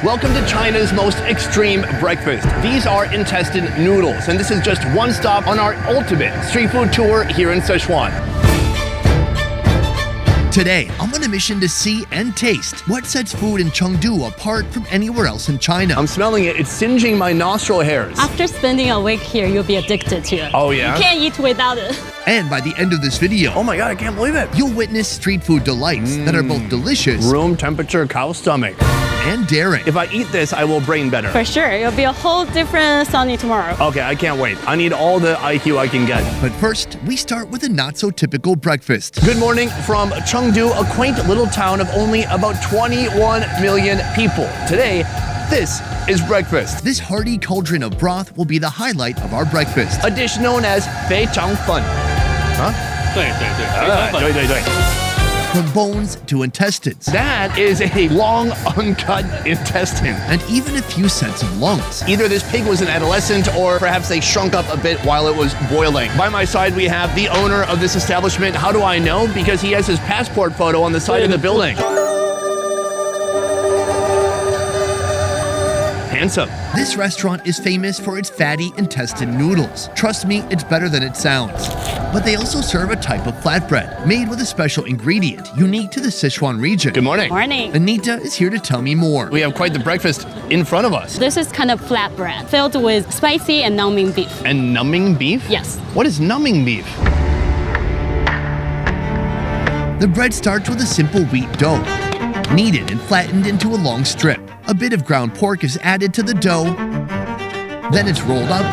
Welcome to China's most extreme breakfast. These are intestine noodles, and this is just one stop on our ultimate street food tour here in Sichuan. Today, I'm on a mission to see and taste what sets food in Chengdu apart from anywhere else in China. I'm smelling it. It's singeing my nostril hairs. After spending a week here, you'll be addicted to it. Oh, yeah? You can't eat without it. And by the end of this video, Oh my God, I can't believe it. you'll witness street food delights that are both delicious Room temperature cow stomach. and daring. If I eat this, I will brain better. For sure, it'll be a whole different Sunny tomorrow. Okay, I can't wait. I need all the IQ I can get. But first, we start with a not-so-typical breakfast. Good morning from Chengdu, a quaint little town of only about 21 million people. Today, this is breakfast. This hearty cauldron of broth will be the highlight of our breakfast. A dish known as 非常粉. Huh? 对对对. From bones to intestines, That is a long, uncut intestine. and even a few sets of lungs. Either this pig was an adolescent or perhaps they shrunk up a bit while it was boiling. By my side, we have the owner of this establishment. How do I know? Because he has his passport photo on the side of the building. Handsome. This restaurant is famous for its fatty intestine noodles. Trust me, it's better than it sounds. But they also serve a type of flatbread made with a special ingredient unique to the Sichuan region. Good morning. Morning. Anita is here to tell me more. We have quite the breakfast in front of us. This is kind of flatbread filled with spicy and numbing beef. And numbing beef? Yes. What is numbing beef? The bread starts with a simple wheat dough, kneaded and flattened into a long strip. A bit of ground pork is added to the dough, then it's rolled up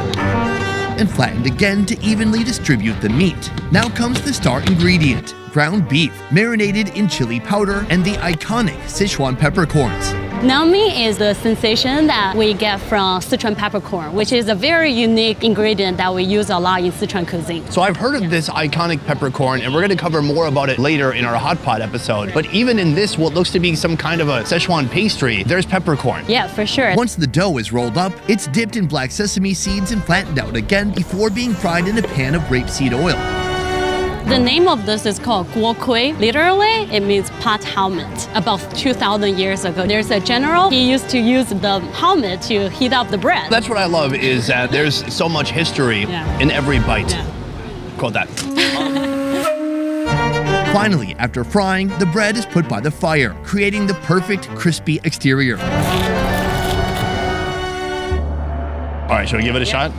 and flattened again to evenly distribute the meat. Now comes the star ingredient, ground beef, marinated in chili powder and the iconic Sichuan peppercorns. Numbing is the sensation that we get from Sichuan peppercorn, which is a very unique ingredient that we use a lot in Sichuan cuisine. So I've heard of this iconic peppercorn, and we're going to cover more about it later in our hot pot episode. But even in this, what looks to be some kind of a Szechuan pastry, there's peppercorn. Yeah, for sure. Once the dough is rolled up, it's dipped in black sesame seeds and flattened out again before being fried in a pan of rapeseed oil. The name of this is called guo kui. Literally, it means pot helmet. About 2,000 years ago, there's a general. He used to use the helmet to heat up the bread. That's what I love is that there's so much history Yeah. in every bite. Yeah. Quote that. Finally, after frying, the bread is put by the fire, creating the perfect crispy exterior. All right, should we give it a shot?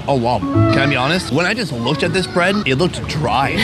Oh, wow. Can I be honest? When I just looked at this bread, it looked dry.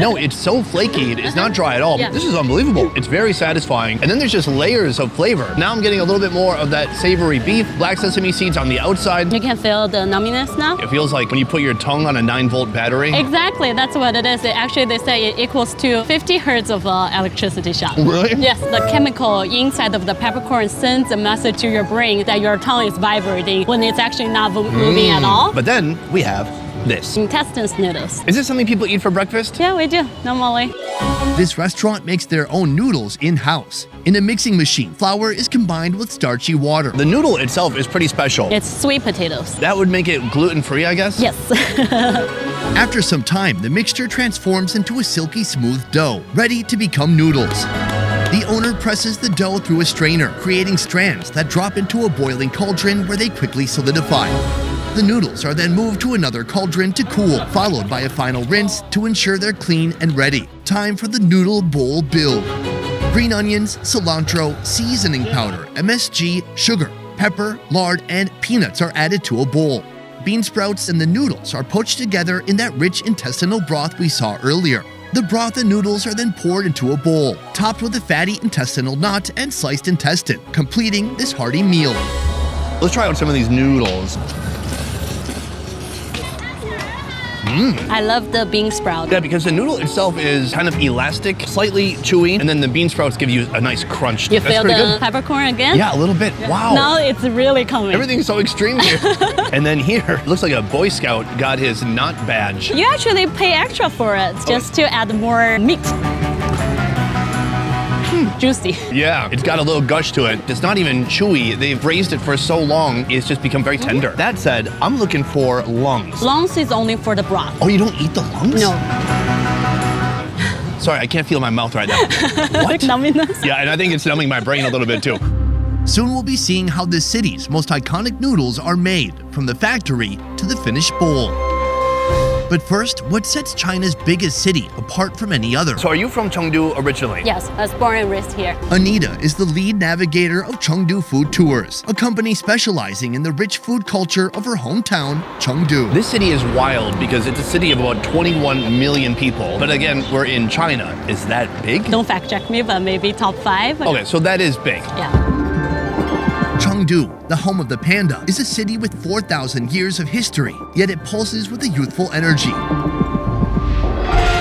No, it's so flaky. It's not dry at all. Yeah. This is unbelievable. It's very satisfying. And then there's just layers of flavor. Now I'm getting a little bit more of that savory beef, black sesame seeds on the outside. You can feel the numbiness now. It feels like when you put your tongue on a 9-volt battery. Exactly, that's what it is. Actually, they say it equals to 50 hertz of electricity shock. Really? Yes, the chemical inside of the peppercorn sends a message to your brain that your tongue is vibrating when it's actually not moving at all. But then we have this. Intestines noodles. Is this something people eat for breakfast? Yeah, we do, normally. This restaurant makes their own noodles in-house. In a mixing machine, flour is combined with starchy water. The noodle itself is pretty special. It's sweet potatoes. That would make it gluten-free, I guess? Yes. After some time, the mixture transforms into a silky smooth dough, ready to become noodles. The owner presses the dough through a strainer, creating strands that drop into a boiling cauldron where they quickly solidify. The noodles are then moved to another cauldron to cool, followed by a final rinse to ensure they're clean and ready. Time for the noodle bowl build. Green onions, cilantro, seasoning powder, MSG, sugar, pepper, lard, and peanuts are added to a bowl. Bean sprouts and the noodles are poached together in that rich intestinal broth we saw earlier. The broth and noodles are then poured into a bowl, topped with a fatty intestinal knot and sliced intestine, completing this hearty meal. Let's try out some of these noodles. I love the bean sprout. Yeah, because the noodle itself is kind of elastic, slightly chewy, and then the bean sprouts give you a nice crunch. You That's feel pretty the good. peppercorn again? Yeah, a little bit. Wow. Now it's really coming. Everything's so extreme here. And then here, looks like a Boy Scout got his knot badge. You actually pay extra for it just to add more meat. Juicy. Yeah, it's got a little gush to it. It's not even chewy. They've raised it for so long, it's just become very tender. That said, I'm looking for lungs. Lungs is only for the broth. Oh, you don't eat the lungs? No. Sorry, I can't feel my mouth right now. What? Numbiness. Yeah, and I think it's numbing my brain a little bit too. Soon we'll be seeing how this city's most iconic noodles are made, from the factory to the finished bowl. But first, what sets China's biggest city apart from any other? So are you from Chengdu originally? Yes, I was born and raised here. Anita is the lead navigator of Chengdu Food Tours, a company specializing in the rich food culture of her hometown, Chengdu. This city is wild because it's a city of about 21 million people. But again, we're in China. Is that big? Don't fact check me, but maybe top 5. Okay, so that is big. Yeah. Chengdu, the home of the panda, is a city with 4,000 years of history, yet it pulses with a youthful energy.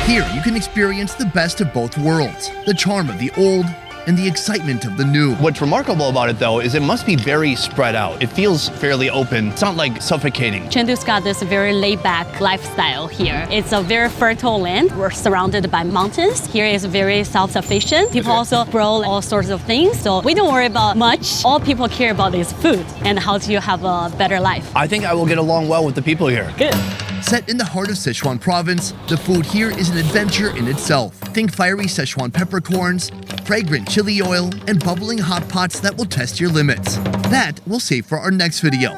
Here, you can experience the best of both worlds, the charm of the old and the excitement of the new. What's remarkable about it though is it must be very spread out. It feels fairly open. It's not like suffocating. Chengdu's got this very laid-back lifestyle here. It's a very fertile land. We're surrounded by mountains. Here is very self-sufficient. People also grow all sorts of things, so we don't worry about much. All people care about is food and how to have a better life. I think I will get along well with the people here. Good. Set in the heart of Sichuan province, the food here is an adventure in itself. Think fiery Sichuan peppercorns, fragrant chili oil, and bubbling hot pots that will test your limits. That we'll save for our next video.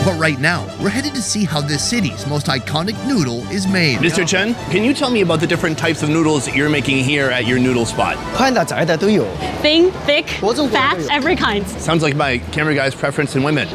But right now, we're headed to see how this city's most iconic noodle is made. Mr. Chen, can you tell me about the different types of noodles that you're making here at your noodle spot? 宽的窄的都有。 Thin, thick, 多种多样 fat, 都有。 every kind. Sounds like my camera guy's preference in women.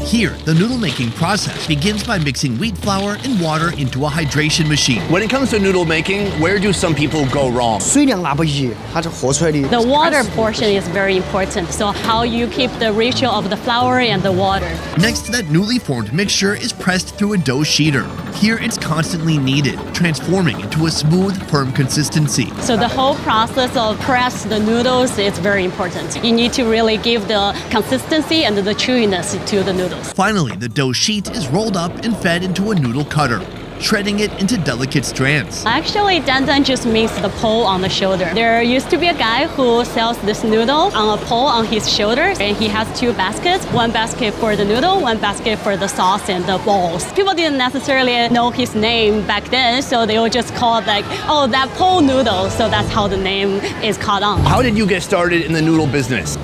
Here, the noodle making process begins by mixing wheat flour and water into a hydration machine. When it comes to noodle making, where do some people go wrong? 水量拿不起，它这和出来的。 The water portion is very important. So how you keep the ratio of the flour and the water. Next, that newly formed mixture is pressed through a dough sheeter. Here, it's constantly kneaded, transforming into a smooth, firm consistency. So the whole process of press the noodles is very important. You need to really give the consistency and the chewiness to the noodles. Finally, the dough sheet is rolled up and fed into a noodle cutter, shredding it into delicate strands. Actually, dandan just means the pole on the shoulder. There used to be a guy who sells this noodle on a pole on his shoulder, and he has 2 baskets, one basket for the noodle, one basket for the sauce and the balls. People didn't necessarily know his name back then, so they would just call it like, oh, that pole noodle. So that's how the name is caught on. How did you get started in the noodle business?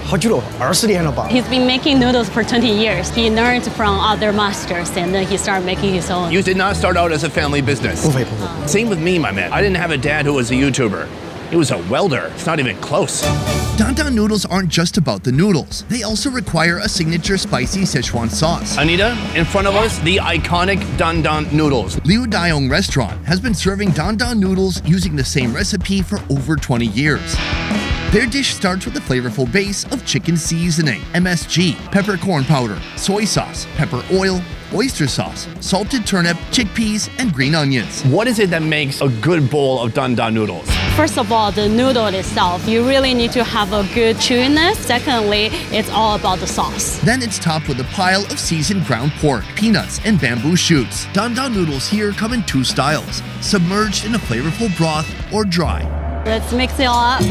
好久了，20年了吧。 He's been making noodles for 20 years. He learned from other masters, and then he started making his own. You did not start out as a family business. 不会不会。 Same with me, my man. I didn't have a dad who was a YouTuber. He was a welder. It's not even close. Dandan noodles aren't just about the noodles. They also require a signature spicy Sichuan sauce. Anita, in front of us, the iconic dandan noodles. Liu Dayong Restaurant has been serving dandan noodles using the same recipe for over 20 years. Their dish starts with a flavorful base of chicken seasoning, MSG, peppercorn powder, soy sauce, pepper oil, oyster sauce, salted turnip, chickpeas, and green onions. What is it that makes a good bowl of dandan noodles? First of all, the noodle itself, you really need to have a good chewiness. Secondly, it's all about the sauce. Then it's topped with a pile of seasoned ground pork, peanuts, and bamboo shoots. Dandan noodles here come in 2 styles, submerged in a flavorful broth or dry. Let's mix it all up.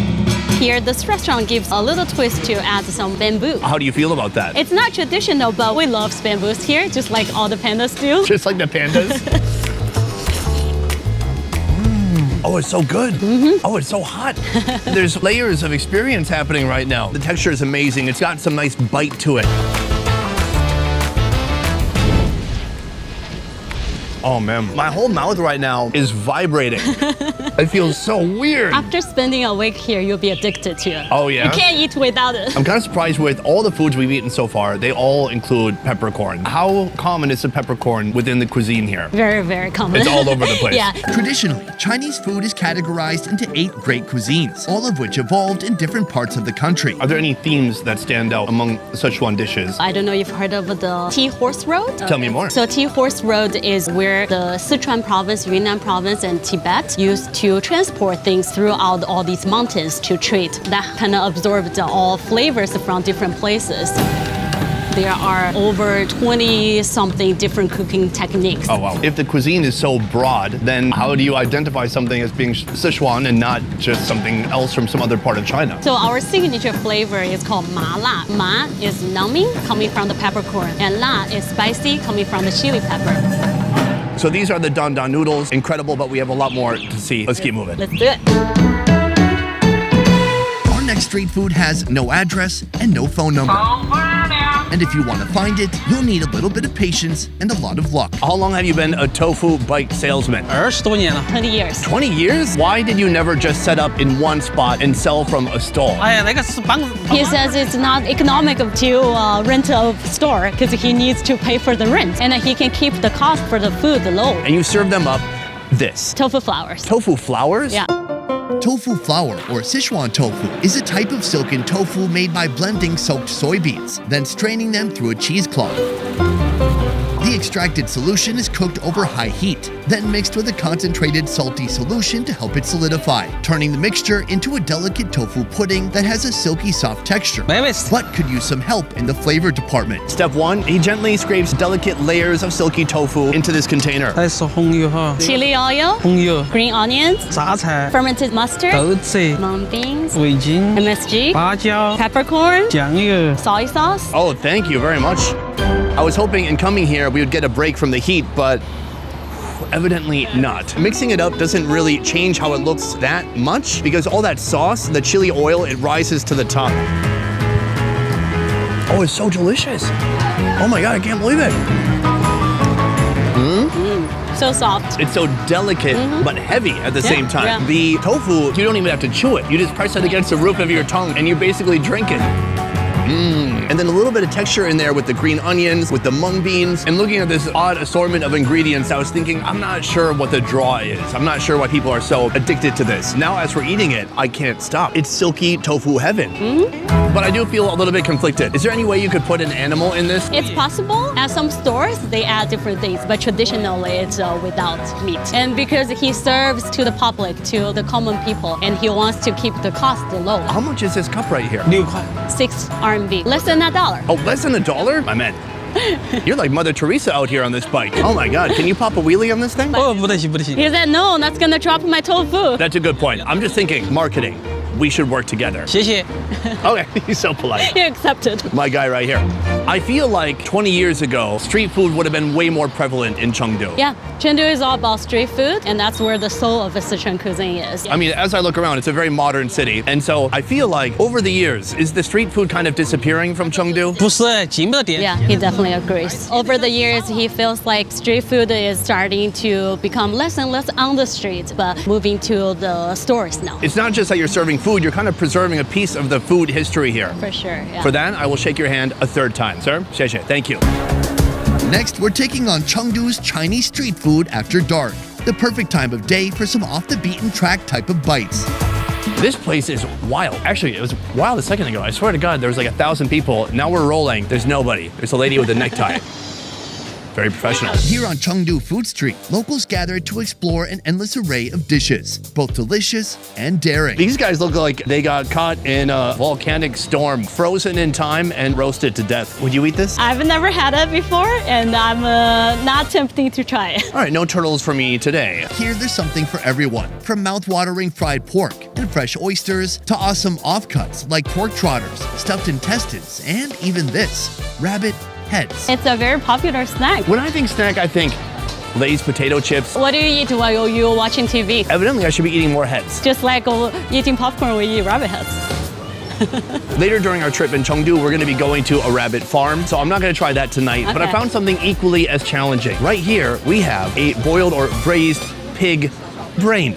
Here, this restaurant gives a little twist to add some bamboo. How do you feel about that? It's not traditional, but we love bamboos here, just like all the pandas do. Just like the pandas? Oh, it's so good. Oh, it's so hot. There's layers of experience happening right now. The texture is amazing. It's got some nice bite to it. Oh man, my whole mouth right now is vibrating. It feels so weird. After spending a week here, you'll be addicted to it. Oh yeah? You can't eat without it. I'm kind of surprised with all the foods we've eaten so far, they all include peppercorn. How common is the peppercorn within the cuisine here? Very, very common. It's all over the place. Yeah. Traditionally, Chinese food is categorized into 8 great cuisines, all of which evolved in different parts of the country. Are there any themes that stand out among Sichuan dishes? I don't know if you've heard of the Tea Horse Road. Tell me more. So Tea Horse Road is where the Sichuan province, Yunnan province, and Tibet used to transport things throughout all these mountains to trade. That kind of absorbed all flavors from different places. There are over 20-something different cooking techniques. Oh wow. If the cuisine is so broad, then how do you identify something as being Sichuan and not just something else from some other part of China? So our signature flavor is called ma la. Ma is numbing, coming from the peppercorn, and la is spicy, coming from the chili pepper. So these are the don don noodles. Incredible, but we have a lot more to see. Let's keep moving. Let's do it. Our next street food has no address and no phone number. And if you want to find it, you'll need a little bit of patience and a lot of luck. How long have you been a tofu bite salesman? 20多年了。 20 years. 20 years? Why did you never just set up in one spot and sell from a stall? 哎呀，那个是帮。 He says it's not economic to rent a store because he needs to pay for the rent, and he can keep the cost for the food low. And you serve them up this. Tofu flowers. Tofu flowers? Yeah. Tofu flour, or Sichuan tofu, is a type of silken tofu made by blending soaked soybeans, then straining them through a cheesecloth. The extracted solution is cooked over high heat, then mixed with a concentrated salty solution to help it solidify, turning the mixture into a delicate tofu pudding that has a silky soft texture, 没问题。 but could use some help in the flavor department. Step 1, he gently scrapes delicate layers of silky tofu into this container. 再是红油哈， Chili oil, 红油、 green onions, 榨菜、 fermented mustard, 豆子、 mung beans, 味精、 MSG, 八角、 peppercorn, 酱油。 soy sauce. Oh, thank you very much. I was hoping in coming here we would get a break from the heat, but evidently not. Mixing it up doesn't really change how it looks that much because all that sauce, the chili oil, it rises to the top. Oh, it's so delicious. Oh my God, I can't believe it. So soft. It's so delicate but heavy at the same time. yeah. The tofu, you don't even have to chew it. You just press it against the roof of your tongue and you basically drink it. And then a little bit of texture in there with the green onions, with the mung beans. And looking at this odd assortment of ingredients, I was thinking, I'm not sure what the draw is. I'm not sure why people are so addicted to this. Now, as we're eating it, I can't stop. It's silky tofu heaven. But I do feel a little bit conflicted. Is there any way you could put an animal in this? It's possible. At some stores, they add different things, but traditionally it's without meat. And because he serves to the public, to the common people, and he wants to keep the cost low. How much is this cup right here? 6块。 6 RMB, less than $1. Oh, less than $1? My man. You're like Mother Teresa out here on this bike. Oh my God, can you pop a wheelie on this thing? 哦，不得行，不得行。 He said, no, that's gonna drop my tofu. That's a good point. I'm just thinking, marketing. We should work together. 谢谢。 Okay, he's so polite. He accepted. My guy right here. I feel like 20 years ago, street food would have been way more prevalent in Chengdu. Yeah, Chengdu is all about street food, and that's where the soul of the Sichuan cuisine is. I mean, as I look around, it's a very modern city. And so I feel like over the years, is the street food kind of disappearing from Chengdu? 不是进不到店。 Yeah, he definitely agrees. Over the years, he feels like street food is starting to become less and less on the street, but moving to the stores now. It's not just that you're serving food, you're kind of preserving a piece of the food history here. For sure, yeah. For that, I will shake your hand a third time. Sir, 谢谢. Thank you. Next, we're taking on Chengdu's Chinese street food after dark. The perfect time of day for some off-the-beaten-track type of bites. This place is wild. Actually, it was wild a second ago. I swear to God, there was like 1,000 people. Now we're rolling. There's nobody. There's a lady with a necktie. Very professional. Here on Chengdu Food Street, locals gathered to explore an endless array of dishes, both delicious and daring. These guys look like they got caught in a volcanic storm, frozen in time and roasted to death. Would you eat this? I've never had it before, and I'm not tempted to try it. All right, no turtles for me today. Here, there's something for everyone, from mouth-watering fried pork and fresh oysters to awesome offcuts like pork trotters, stuffed intestines, and even this, rabbit heads. It's a very popular snack. When I think snack, I think Lay's potato chips. What do you eat while you're watching TV? Evidently, I should be eating more heads. Just like eating popcorn, we eat rabbit heads. Later during our trip in Chengdu, we're going to be going to a rabbit farm, so I'm not going to try that tonight. But I Okay. found something equally as challenging. Right here, we have a boiled or braised pig brain.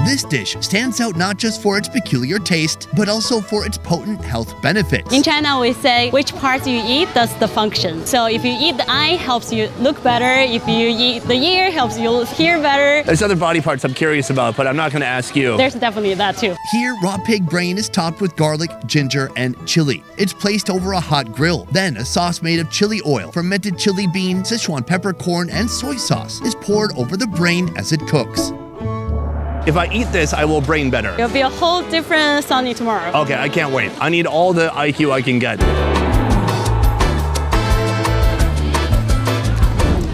This dish stands out not just for its peculiar taste, but also for its potent health benefits. In China, we say which parts you eat, that's the function. So if you eat the eye, helps you look better. If you eat the ear, helps you hear better. There's other body parts I'm curious about, but I'm not going to ask you. There's definitely that too. Here, raw pig brain is topped with garlic, ginger, and chili. It's placed over a hot grill. Then, a sauce made of chili oil, fermented chili bean, Sichuan peppercorn, and soy sauce is poured over the brain as it cooks. If I eat this, I will brain better. It'll be a whole different Sunday tomorrow. Okay, I can't wait. I need all the IQ I can get.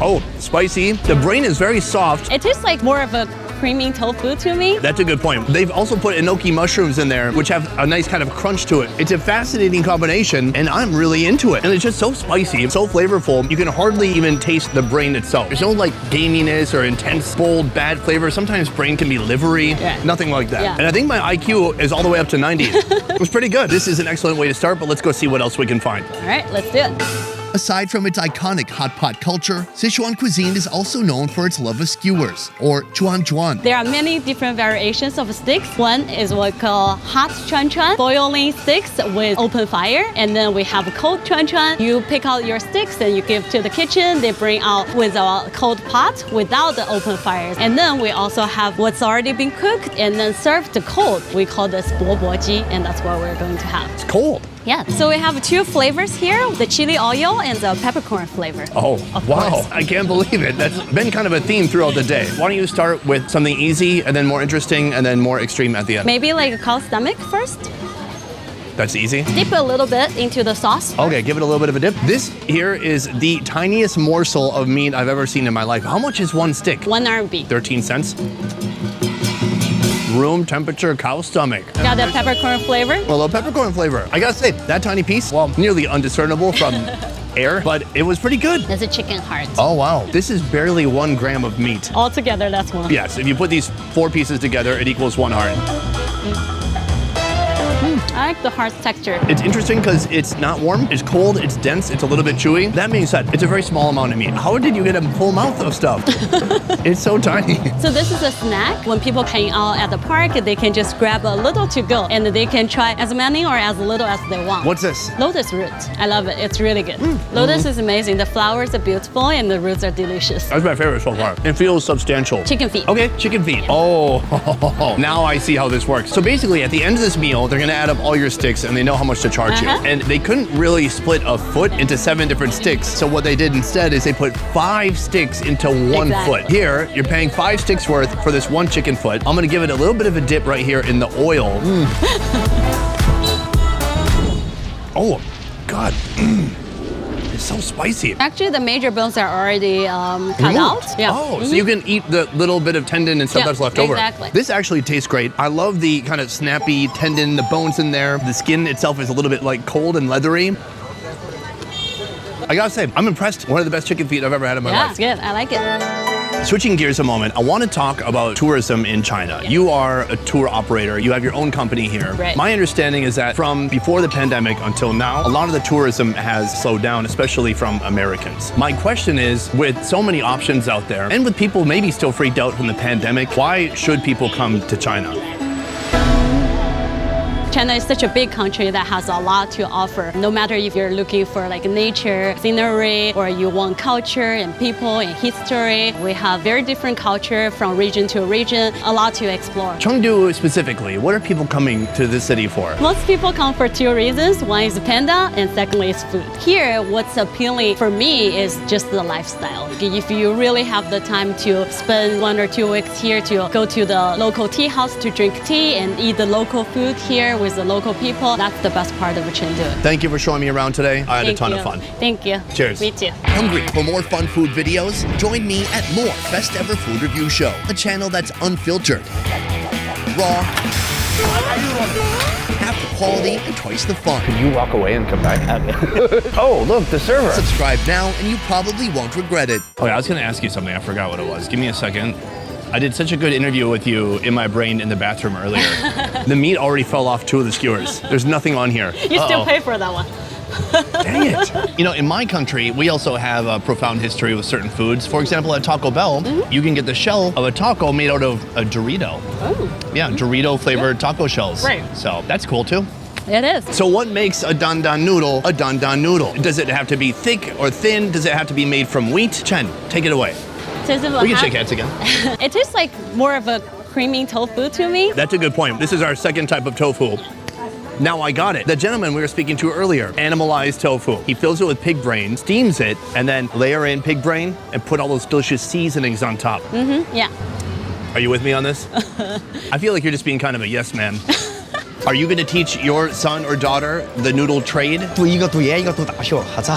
Oh, spicy. The brain is very soft. It tastes like more of a creamy tofu to me. That's a good point. They've also put enoki mushrooms in there, which have a nice kind of crunch to it. It's a fascinating combination, and I'm really into it. And it's just so spicy, so flavorful, you can hardly even taste the brain itself. There's no like gaminess or intense, bold, bad flavor. Sometimes brain can be livery. Yeah. Nothing like that. Yeah. And I think my IQ is all the way up to 90. It was pretty good. This is an excellent way to start, but let's go see what else we can find. All right, let's do it. Aside from its iconic hot pot culture, Sichuan cuisine is also known for its love of skewers, or chuan. There are many different variations of sticks. One is what we call hot chuan chuan, boiling sticks with open fire. And then we have cold chuan chuan. You pick out your sticks and you give to the kitchen. They bring out with a cold pot without the open fires. And then we also have what's already been cooked and then served cold. We call this bo ji, and that's what we're going to have. It's cold. Yeah, so we have two flavors here, the chili oil and the peppercorn flavor. Oh, Of wow. course. I can't believe it. That's been kind of a theme throughout the day. Why don't you start with something easy and then more interesting and then more extreme at the end? Maybe like a cow stomach first. That's easy. Dip a little bit into the sauce. Okay, give it a little bit of a dip. This here is the tiniest morsel of meat I've ever seen in my life. How much is one stick? 1 RMB. 13 cents. Room temperature cow stomach. Got the peppercorn flavor. A little peppercorn flavor. I gotta say, that tiny piece, well, nearly undiscernible from air, but it was pretty good. There's a chicken heart. Oh, wow. This is barely 1 gram of meat. Altogether, that's one. Yes, if you put these 4 pieces together, it equals 1 heart. I like the heart texture. It's interesting because it's not warm, it's cold, it's dense, it's a little bit chewy. That being said, it's a very small amount of meat. How did you get a full mouth of stuff? It's so tiny. So this is a snack. When people hang out at the park, they can just grab a little to go and they can try as many or as little as they want. What's this? Lotus root. I love it. It's really good. Lotus is amazing. The flowers are beautiful and the roots are delicious. That's my favorite so far. It feels substantial. Chicken feet. Okay, chicken feet. Oh, now I see how this works. So basically, at the end of this meal, they're gonna add up all your sticks and they know how much to charge you. And they couldn't really split a foot into 7 different sticks. So what they did instead is they put 5 sticks into 1 Exactly. foot. Here, you're paying 5 sticks worth for this 1 chicken foot. I'm gonna give it a little bit of a dip right here in the oil. Oh, God. It's so spicy. Actually, the major bones are already cut Removed. out. Yeah. Oh, so you can eat the little bit of tendon and stuff Yeah, that's left over. exactly. This actually tastes great. I love the kind of snappy tendon, the bones in there. The skin itself is a little bit like cold and leathery. I gotta say, I'm impressed. One of the best chicken feet I've ever had in my Yeah, life. it's good. I like it. Switching gears a moment, I want to talk about tourism in China. You are a tour operator. You have your own company here. Right. My understanding is that from before the pandemic until now, a lot of the tourism has slowed down, especially from Americans. My question is, with so many options out there, and with people maybe still freaked out from the pandemic, why should people come to China? China is such a big country that has a lot to offer. No matter if you're looking for like nature, scenery, or you want culture and people and history, we have very different culture from region to region, a lot to explore. Chengdu specifically, what are people coming to this city for? Most people come for 2 reasons. One is panda and secondly is food. Here, what's appealing for me is just the lifestyle. If you really have the time to spend 1 or 2 weeks here to go to the local tea house to drink tea and eat the local food here with the local people, that's the best part of Chengdu. Thank you for showing me around today. I had a ton of fun. Thank you. Cheers. Me too. Hungry for more fun food videos? Join me at more Best Ever Food Review Show, a channel that's unfiltered, raw, half the quality, and twice the fun. You walk away and come back. Oh, look, the server. Subscribe now and you probably won't regret it. Oh, yeah, I was going to ask you something. I forgot what it was. Give me a second. I did such a good interview with you in my brain in the bathroom earlier. The meat already fell off 2 of the skewers. There's nothing on here. You still pay for that one. Dang it. You know, in my country, we also have a profound history with certain foods. For example, at Taco Bell, you can get the shell of a taco made out of a Dorito. Oh. Yeah, Dorito flavored taco shells. Right. So that's cool too. It is. So what makes a dan dan noodle a dan dan noodle? Does it have to be thick or thin? Does it have to be made from wheat? Chen, take it away. We can shake hands again. It tastes like more of a creamy tofu to me. That's a good point. This is our second type of tofu. Now I got it. The gentleman we were speaking to earlier, animalized tofu. He fills it with pig brain, steams it, and then layer in pig brain and put all those delicious seasonings on top. Yeah. Are you with me on this? I feel like you're just being kind of a yes man. Are you going to teach your son or daughter the noodle trade? 一个读研，一个读大学，还早。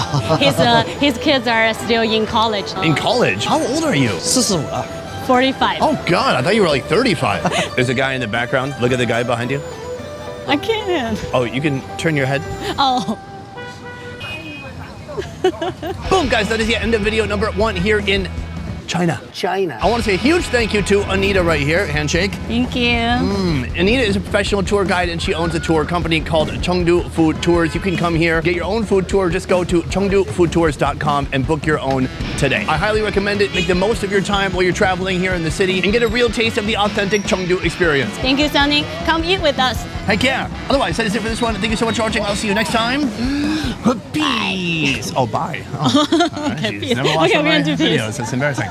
His kids are still in college. In college? How old are you? 45了。45. Oh God, I thought you were like 35. There's a guy in the background. Look at the guy behind you. I can't. Oh, you can turn your head. Oh. Boom, guys, that is the end of video number 1 here in China. I want to say a huge thank you to Anita right here. Handshake. Thank you. Anita is a professional tour guide and she owns a tour company called Chengdu Food Tours. You can come here, get your own food tour. Just go to chengdufoodtours.com and book your own today. I highly recommend it. Make the most of your time while you're traveling here in the city and get a real taste of the authentic Chengdu experience. Thank you, Sunny. Come eat with us. Heck yeah. Otherwise, that is it for this one. Thank you so much for watching. I'll see you next time. Peace. Oh, bye. Oh, Okay, geez. peace. Never watched Okay, one we're of gonna my do peace. videos. It's embarrassing.